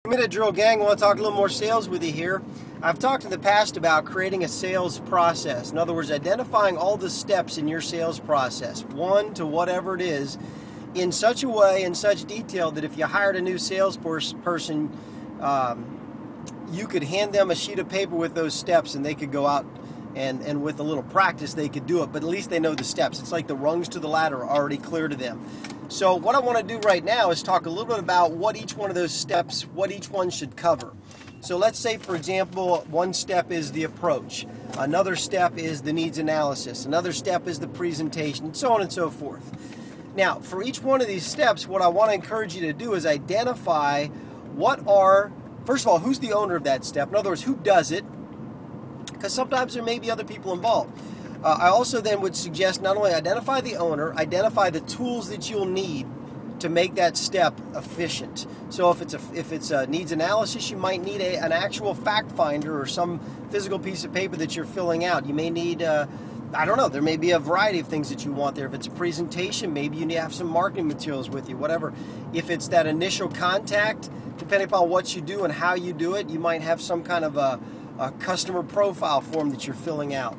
Minute Drill Gang, I want to talk a little more sales with you here. I've talked in the past about creating a sales process. In other words, identifying all the steps in your sales process, one to whatever it is, in such a way, in such detail, that if you hired a new salesperson, you could hand them a sheet of paper with those steps and they could go out and with a little practice they could do it, but at least they know the steps. It's like the rungs to the ladder are already clear to them. So what I want to do right now is talk a little bit about what each one of those steps, what each one should cover. So let's say, for example, one step is the approach. Another step is the needs analysis. Another step is the presentation, and so on and so forth. Now, for each one of these steps, what I want to encourage you to do is identify first of all, who's the owner of that step? In other words, who does it? Because sometimes there may be other people involved. I also then would suggest not only identify the owner, identify the tools that you'll need to make that step efficient. So if it's a needs analysis, you might need an actual fact finder or some physical piece of paper that you're filling out. You may need, I don't know, there may be a variety of things that you want there. If it's a presentation, maybe you need to have some marketing materials with you, whatever. If it's that initial contact, depending upon what you do and how you do it, you might have some kind of a customer profile form that you're filling out.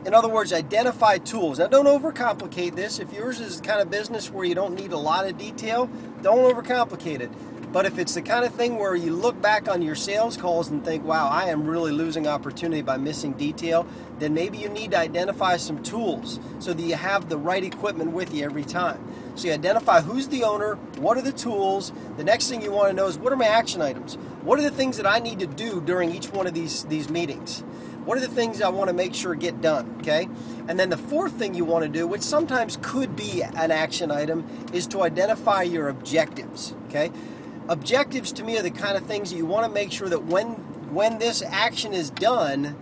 In other words, identify tools. Now, don't overcomplicate this. If yours is the kind of business where you don't need a lot of detail, don't overcomplicate it. But if it's the kind of thing where you look back on your sales calls and think, wow, I am really losing opportunity by missing detail, then maybe you need to identify some tools so that you have the right equipment with you every time. So you identify who's the owner, what are the tools. The next thing you want to know is, what are my action items? What are the things that I need to do during each one of these meetings? What are the things I want to make sure get done, okay? And then the fourth thing you want to do, which sometimes could be an action item, is to identify your objectives, okay? Objectives to me are the kind of things that you want to make sure that when this action is done,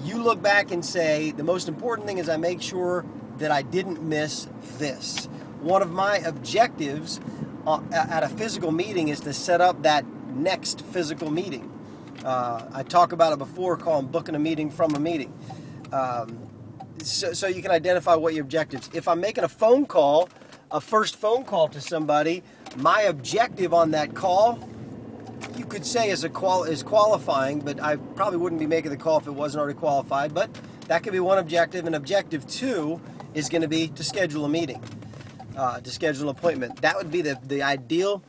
you look back and say, the most important thing is I make sure that I didn't miss this. One of my objectives at a physical meeting is to set up that next physical meeting. I talk about it before, call them booking a meeting from a meeting. So you can identify what your objectives. If I'm making a phone call, a first phone call to somebody, my objective on that call, you could say is qualifying, but I probably wouldn't be making the call if it wasn't already qualified. But that could be one objective. And objective two is going to be to schedule a meeting, to schedule an appointment. That would be the ideal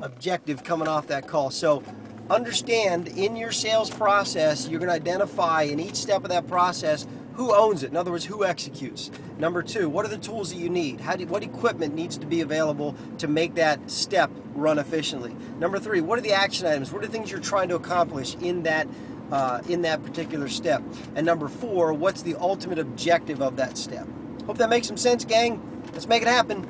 objective coming off that call. So understand, in your sales process, you're going to identify in each step of that process who owns it. In other words, who executes. Number two, what are the tools that you need? What equipment needs to be available to make that step run efficiently? Number three, what are the action items? What are the things you're trying to accomplish in that particular step? And number four, what's the ultimate objective of that step? Hope that makes some sense, gang. Let's make it happen.